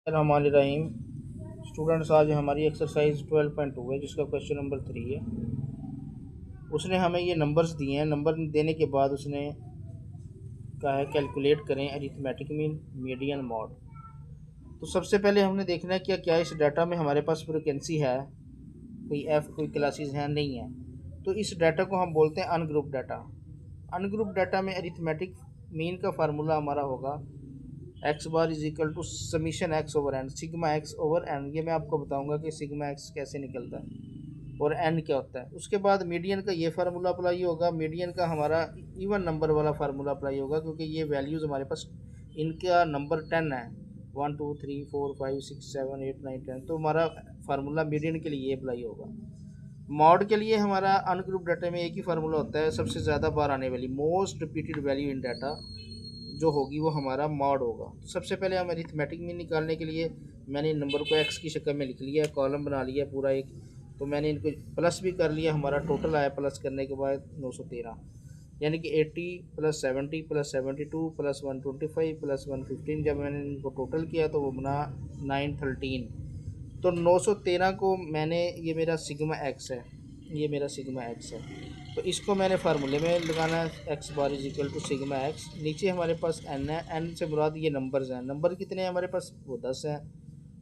रहीम। Students, आज हमारी exercise 12.2 है जिसका क्वेश्चन नंबर 3 है। उसने हमें ये नंबर्स दिए हैं। नंबर देने के बाद उसने कहा है कैलकुलेट करें अरिथमेटिक मीन, मीडियन, मॉड। तो सबसे पहले हमने देखना है क्या इस डाटा में हमारे पास फ्रिक्वेंसी है, कोई एफ कोई क्लासेस हैं, नहीं है। तो इस डाटा को हम बोलते हैं अनग्रुप डाटा। अनग्रुप डाटा में अरिथमेटिक मीन का फार्मूला हमारा होगा X bar is equal to summation X over N, sigma X over N. ये मैं आपको बताऊंगा कि सिग्मा एक्स कैसे निकलता है और एन क्या होता है। उसके बाद मीडियन का ये फार्मूला अप्लाई होगा। मीडियन का हमारा इवन नंबर वाला फार्मूला अप्लाई होगा, क्योंकि ये वैल्यूज़ हमारे पास इनका नंबर 10 है, 1 2 3 4 5 6 7 8 9 10। तो हमारा फार्मूला मीडियन के लिए ये अप्लाई होगा। मॉड के लिए हमारा अनग्रुप डाटा में एक ही फार्मूला होता है, सबसे ज़्यादा बार आने वाली most repeated value in data जो होगी वो हमारा मॉड होगा। तो सबसे पहले हम अरिथमेटिक मीन निकालने के लिए मैंने इन नंबर को एक्स की शक्ल में लिख लिया, कॉलम बना लिया पूरा एक। तो मैंने इनको प्लस भी कर लिया, हमारा टोटल आया प्लस करने के बाद 913, यानी कि 80 प्लस 70 प्लस 72 प्लस 125 प्लस 115। जब मैंने इनको टोटल किया तो वो बना 913। तो 913 को मैंने, ये मेरा सिग्मा एक्स है, ये मेरा सिग्मा एक्स है। तो इसको मैंने फार्मूले में लगाना है, X bar is equal to sigma X. नीचे हमारे पास एन है, एन से मुराद ये नंबर्स हैं। नंबर कितने हैं हमारे पास, वो 10 हैं।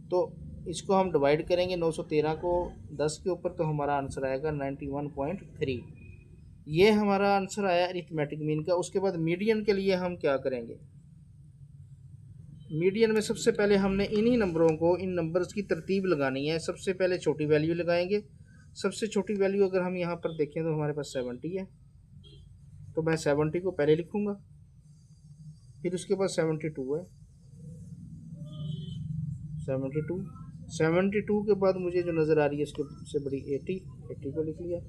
तो इसको हम डिवाइड करेंगे 913 को 10 के ऊपर, तो हमारा आंसर आएगा 91.3। ये हमारा आंसर आया अरिथमेटिक मीन का। उसके बाद मीडियन के लिए हम क्या करेंगे। मीडियन में सबसे पहले हमने इन्हीं नंबरों को, इन नंबर्स की तरतीब लगानी है। सबसे पहले छोटी वैल्यू लगाएंगे। सबसे छोटी वैल्यू अगर हम यहाँ पर देखें तो हमारे पास 70 है, तो मैं 70 को पहले लिखूँगा। फिर उसके बाद 72 है, 72 72 के बाद मुझे जो नज़र आ रही है उसके से बड़ी 80 को लिख लिया।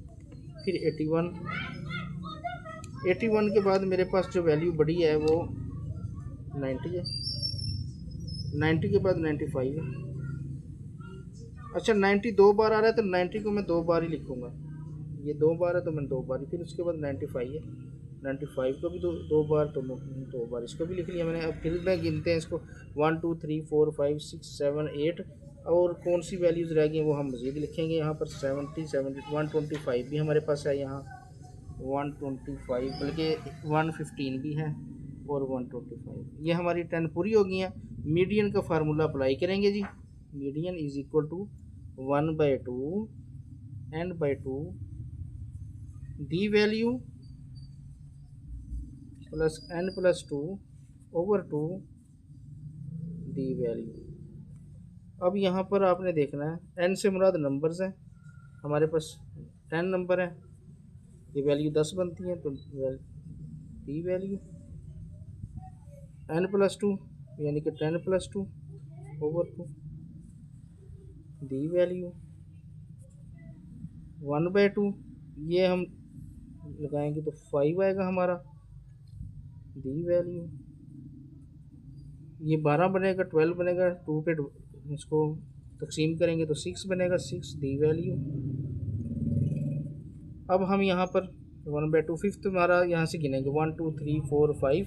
फिर 81, 81 के बाद मेरे पास जो वैल्यू बड़ी है वो 90 है। 90 के बाद 95 है। अच्छा, 90 2 बार आ रहा है तो 90 को मैं 2 बार ही लिखूँगा। ये 2 बार है तो मैं 2 बार ही। फिर उसके बाद 95 है, 95 को भी दो बार, तो 2 बार इसको भी लिख लिया मैंने। अब फिर मैं गिनते हैं इसको 1 2 3 4 5 6 7 8, और कौन सी वैल्यूज़ रह गई वो हम मज़ीद लिखेंगे। यहाँ पर 70 70 125 भी हमारे पास है, यहाँ 125, बल्कि 115 भी है और 125। ये हमारी 10 पूरी हो गई हैं। मीडियन का फार्मूला अप्लाई करेंगे जी। Median is equal to 1/2 n/2 the value plus n+2 over 2 the value. अब यहाँ पर आपने देखना है n से मुराद नंबर्स हैं, हमारे पास 10 नंबर है, ये वैल्यू 10 बनती है। तो दी वैल्यू n+2 यानी कि 10+2 ओवर 2 दी वैल्यू 1/2, ये हम लगाएंगे तो 5 आएगा हमारा। दी वैल्यू ये 12 बनेगा, 12 बनेगा, 2 पे इसको तकसीम करेंगे तो 6 बनेगा, 6 दी वैल्यू। अब हम यहाँ पर 1/2 फिफ्थ हमारा यहाँ से गिनेंगे 1 2 3 4 5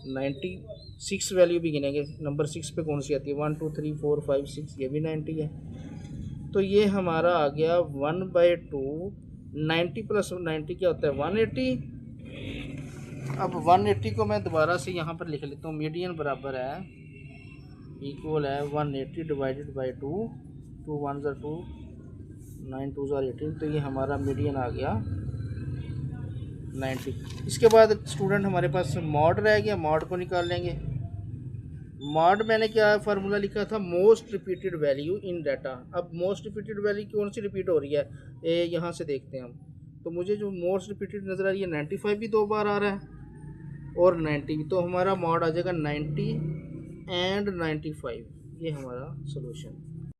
96 वैल्यू भी गिनेंगे। नंबर 6 पे कौन सी आती है, 1 2 3 4 5 6, ये भी 90 है। तो ये हमारा आ गया 1/2। 90 प्लस 90 क्या होता है, 180। अब 180 को मैं दोबारा से यहाँ पर लिख लेता हूँ। मीडियन बराबर है, इक्वल है 180 डिवाइडेड बाई 2, 2 1 2, 9 2 18। तो ये हमारा मीडियन आ गया 90। इसके बाद स्टूडेंट हमारे पास मॉड रह गया, मॉड को निकाल लेंगे। मॉड मैंने क्या फार्मूला लिखा था, most repeated value in data. अब मोस्ट रिपीटेड वैल्यू कौन सी रिपीट हो रही है, यहाँ से देखते हैं हम। तो मुझे जो मोस्ट रिपीटेड नज़र आ रही है 95 भी 2 बार आ रहा है और 90 भी। तो हमारा मॉड आ जाएगा 90 एंड 95। ये हमारा सोल्यूशन।